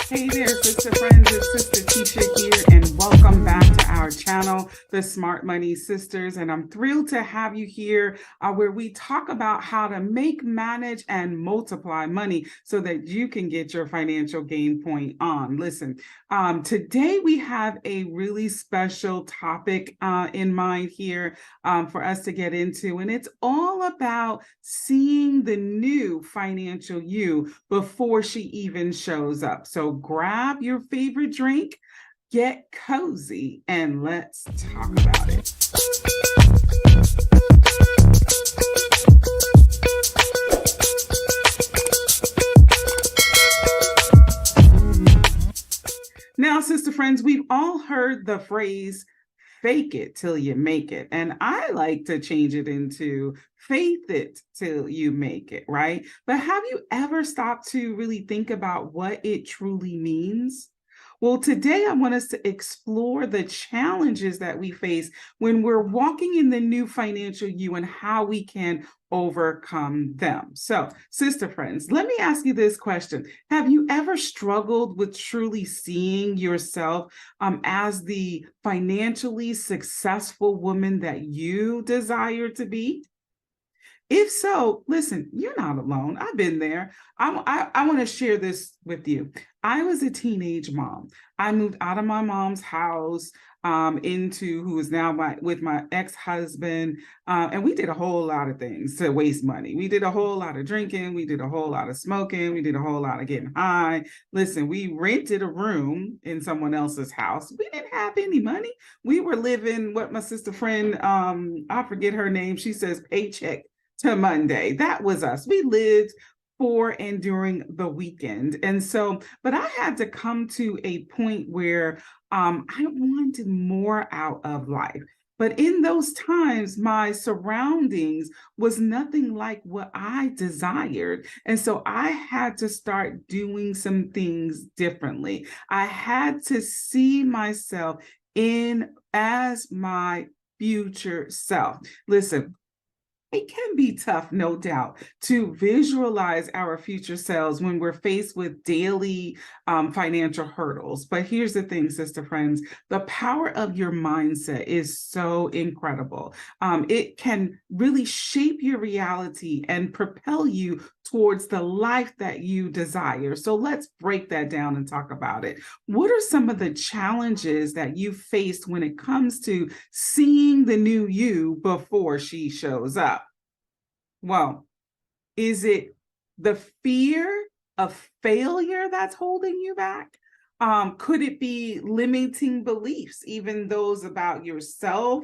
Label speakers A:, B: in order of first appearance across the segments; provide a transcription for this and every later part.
A: Hey there, sister friends. It's Sister Tisha here, and welcome back to our channel, The Smart Money Sisters. And I'm thrilled to have you here where we talk about how to make, manage, and multiply money so that you can get your financial gain point on. Listen, today we have a really special topic in mind here for us to get into, and it's all about seeing the new financial you before she even shows up. So grab your favorite drink, get cozy, and let's talk about it. Now, sister friends, we've all heard the phrase, fake it till you make it. And I like to change it into faith it till you make it, right? But have you ever stopped to really think about what it truly means? Well, today I want us to explore the challenges that we face when we're walking in the new financial you and how we can overcome them. So, sister friends, let me ask you this question. Have you ever struggled with truly seeing yourself as the financially successful woman that you desire to be? If so, listen, you're not alone. I've been there. I want to share this with you. I was a teenage mom. I moved out of my mom's house into who is now with my ex-husband. And we did a whole lot of things to waste money. We did a whole lot of drinking. We did a whole lot of smoking. We did a whole lot of getting high. Listen, we rented a room in someone else's house. We didn't have any money. We were living what my sister friend, I forget her name. She says paycheck to Monday. That was us. We lived for and during the weekend. And so, but I had to come to a point where I wanted more out of life. But in those times, my surroundings was nothing like what I desired. And so I had to start doing some things differently. I had to see myself in as my future self. Listen, it can be tough, no doubt, to visualize our future selves when we're faced with daily financial hurdles. But here's the thing, sister friends, the power of your mindset is so incredible. It can really shape your reality and propel you towards the life that you desire. So let's break that down and talk about it. What are some of the challenges that you faced when it comes to seeing the new you before she shows up? Well, is it the fear of failure that's holding you back? Could it be limiting beliefs, even those about yourself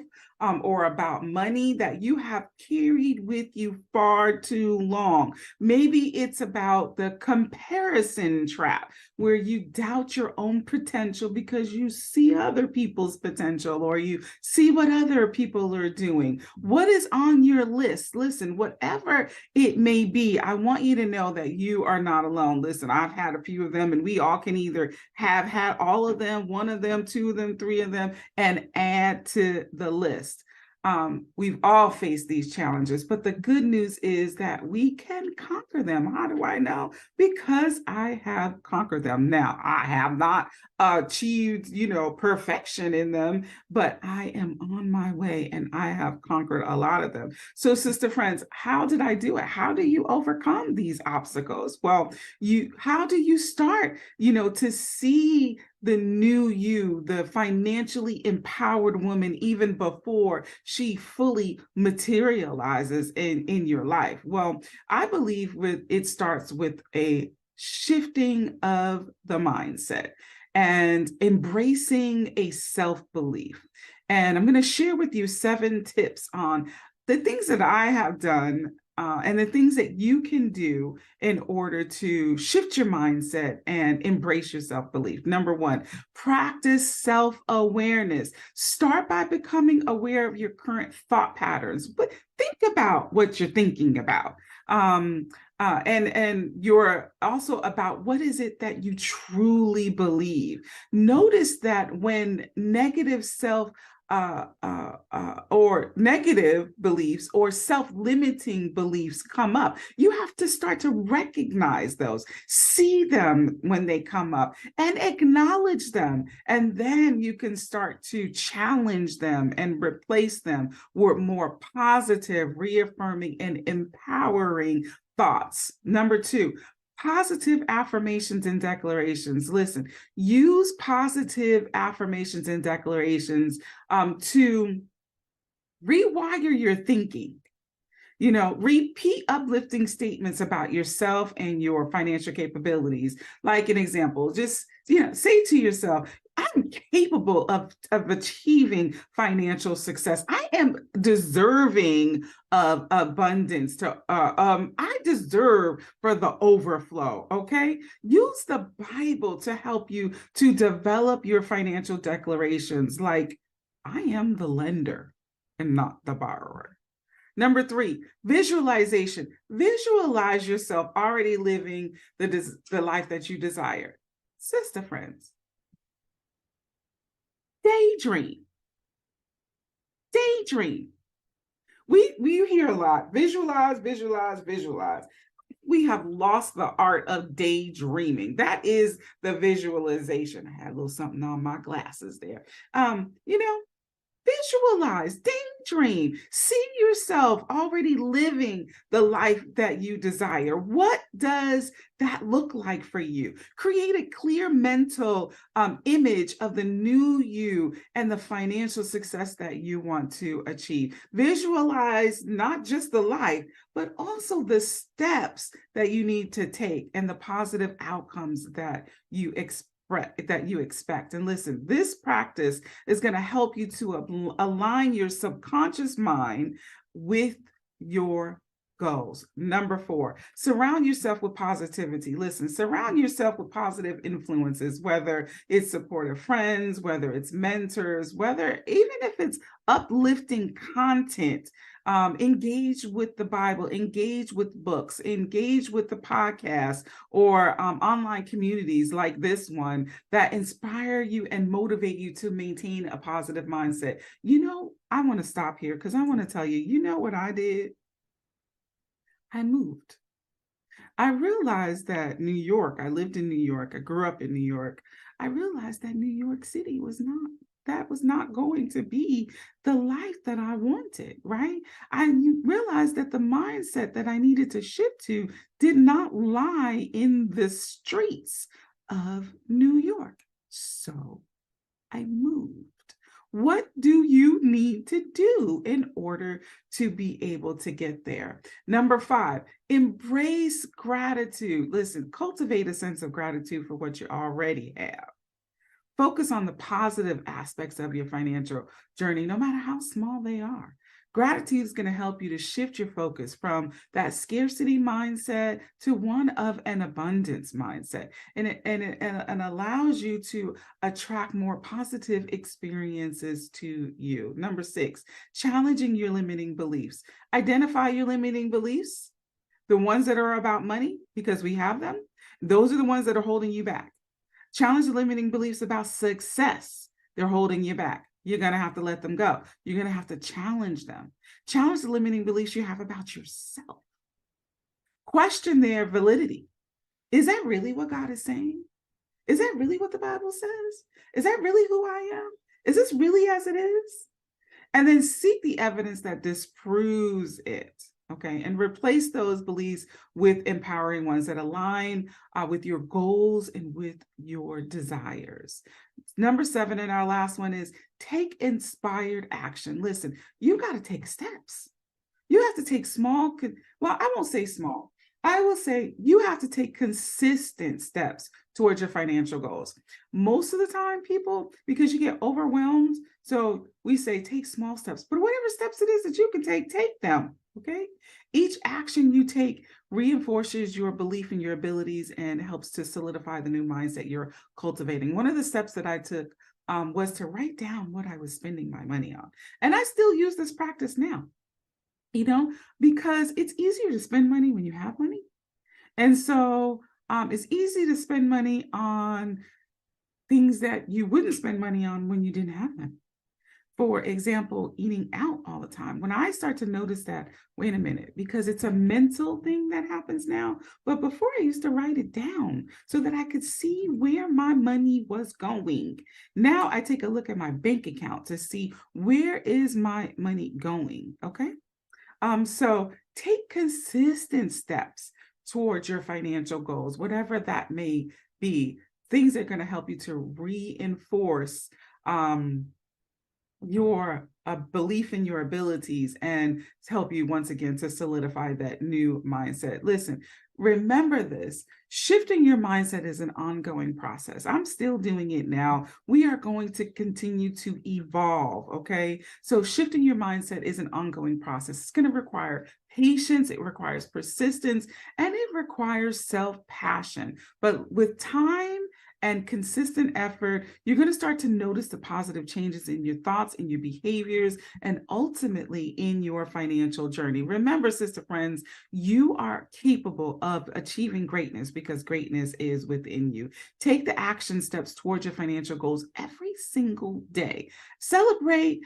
A: or about money that you have carried with you far too long? Maybe it's about the comparison trap, where you doubt your own potential because you see other people's potential or you see what other people are doing. What is on your list? Listen, whatever it may be, I want you to know that you are not alone. Listen, I've had a few of them, and we all can either have had all of them, one of them, two of them, three of them, and add to the list. We've all faced these challenges, but the good news is that we can conquer them. How do I know? Because I have conquered them. Now, I have not achieved, perfection in them, but I am on my way and I have conquered a lot of them. So, sister friends, how did I do it? How do you overcome these obstacles? Well, how do you start, to see the new you, the financially empowered woman, even before she fully materializes in your life? Well, I believe it starts with a shifting of the mindset and embracing a self-belief. And I'm going to share with you 7 tips on the things that I have done and the things that you can do in order to shift your mindset and embrace your self-belief. Number 1, practice self-awareness. Start by becoming aware of your current thought patterns, but think about what you're thinking about. And you're also about what is it that you truly believe. Notice that when negative self or negative beliefs or self-limiting beliefs come up, you have to start to recognize those, see them when they come up, and acknowledge them. And then you can start to challenge them and replace them with more positive, reaffirming, and empowering thoughts. Number two, positive affirmations and declarations. Listen, use positive affirmations and declarations to rewire your thinking. Repeat uplifting statements about yourself and your financial capabilities. Like an example, just, say to yourself, I'm capable of achieving financial success. I am deserving of abundance. I deserve for the overflow. Okay. Use the Bible to help you to develop your financial declarations. Like, I am the lender and not the borrower. Number three, visualization. Visualize yourself already living the life that you desire. Sister friends, daydream. Daydream. We hear a lot, visualize, visualize, visualize. We have lost the art of daydreaming. That is the visualization. I had a little something on my glasses there. Visualize, daydream, see yourself already living the life that you desire. What does that look like for you? Create a clear mental image of the new you and the financial success that you want to achieve. Visualize not just the life, but also the steps that you need to take and the positive outcomes that you expect. And listen, this practice is going to help you to align your subconscious mind with your goals. Number four, surround yourself with positivity. Listen, surround yourself with positive influences, whether it's supportive friends, whether it's mentors, even if it's uplifting content. Engage with the Bible, engage with books, engage with the podcast or online communities like this one that inspire you and motivate you to maintain a positive mindset. I want to stop here because I want to tell you, what I did? I moved. I realized that New York, I lived in New York, I grew up in New York. I realized that New York City was not going to be the life that I wanted, right? I realized that the mindset that I needed to shift to did not lie in the streets of New York. So I moved. What do you need to do in order to be able to get there? Number five, embrace gratitude. Listen, cultivate a sense of gratitude for what you already have. Focus on the positive aspects of your financial journey, no matter how small they are. Gratitude is going to help you to shift your focus from that scarcity mindset to one of an abundance mindset. And it allows you to attract more positive experiences to you. Number six, challenging your limiting beliefs. Identify your limiting beliefs, the ones that are about money, because we have them. Those are the ones that are holding you back. Challenge the limiting beliefs about success. They're holding you back. You're going to have to let them go. You're going to have to challenge them. Challenge the limiting beliefs you have about yourself. Question their validity. Is that really what God is saying? Is that really what the Bible says? Is that really who I am? Is this really as it is? And then seek the evidence that disproves it. Okay, and replace those beliefs with empowering ones that align with your goals and with your desires. Number seven, and our last one, is take inspired action. Listen, you got to take steps. You have to take I won't say small. I will say you have to take consistent steps towards your financial goals. Most of the time, people, because you get overwhelmed, so we say take small steps, but whatever steps it is that you can take them. Okay. Each action you take reinforces your belief in your abilities and helps to solidify the new mindset you're cultivating. One of the steps that I took was to write down what I was spending my money on. And I still use this practice now, because it's easier to spend money when you have money. And so it's easy to spend money on things that you wouldn't spend money on when you didn't have them. For example, eating out all the time. When I start to notice that, wait a minute, because it's a mental thing that happens now. But before I used to write it down so that I could see where my money was going. Now I take a look at my bank account to see where is my money going. Okay. So take consistent steps towards your financial goals, whatever that may be. Things that are going to help you to reinforce your belief in your abilities and help you once again to solidify that new mindset. Listen, remember this, shifting your mindset is an ongoing process. I'm still doing it now. We are going to continue to evolve. Okay. So shifting your mindset is an ongoing process. It's going to require patience. It requires persistence, and it requires self-passion. But with time and consistent effort, you're going to start to notice the positive changes in your thoughts, in your behaviors, and ultimately in your financial journey. Remember, sister friends, you are capable of achieving greatness because greatness is within you. Take the action steps towards your financial goals every single day. Celebrate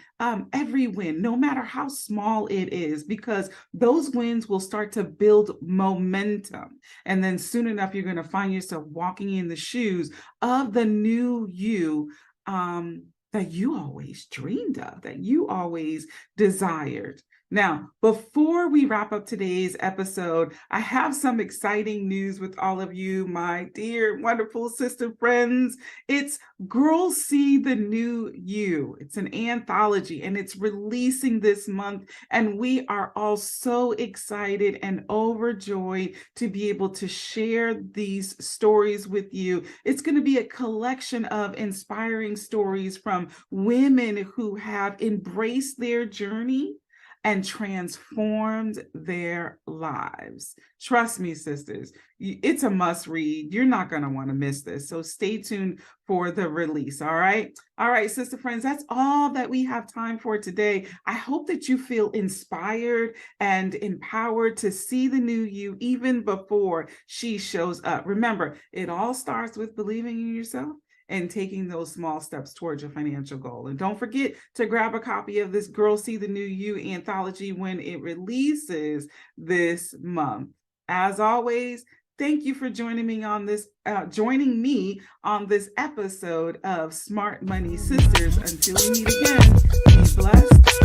A: every win, no matter how small it is, because those wins will start to build momentum. And then soon enough, you're going to find yourself walking in the shoes of the new you that you always dreamed of, that you always desired. Now, before we wrap up today's episode, I have some exciting news with all of you, my dear, wonderful sister friends. It's Girls See the New You. It's an anthology and it's releasing this month. And we are all so excited and overjoyed to be able to share these stories with you. It's going to be a collection of inspiring stories from women who have embraced their journey and transformed their lives. Trust me, sisters, it's a must read. You're not going to want to miss this. So stay tuned for the release. All right. All right, sister friends, that's all that we have time for today. I hope that you feel inspired and empowered to see the new you even before she shows up. Remember, it all starts with believing in yourself and taking those small steps towards your financial goal. And don't forget to grab a copy of this Girls See the New You anthology when it releases this month. As always, thank you for joining me on this episode of Smart Money Sisters. Until we meet again, be blessed.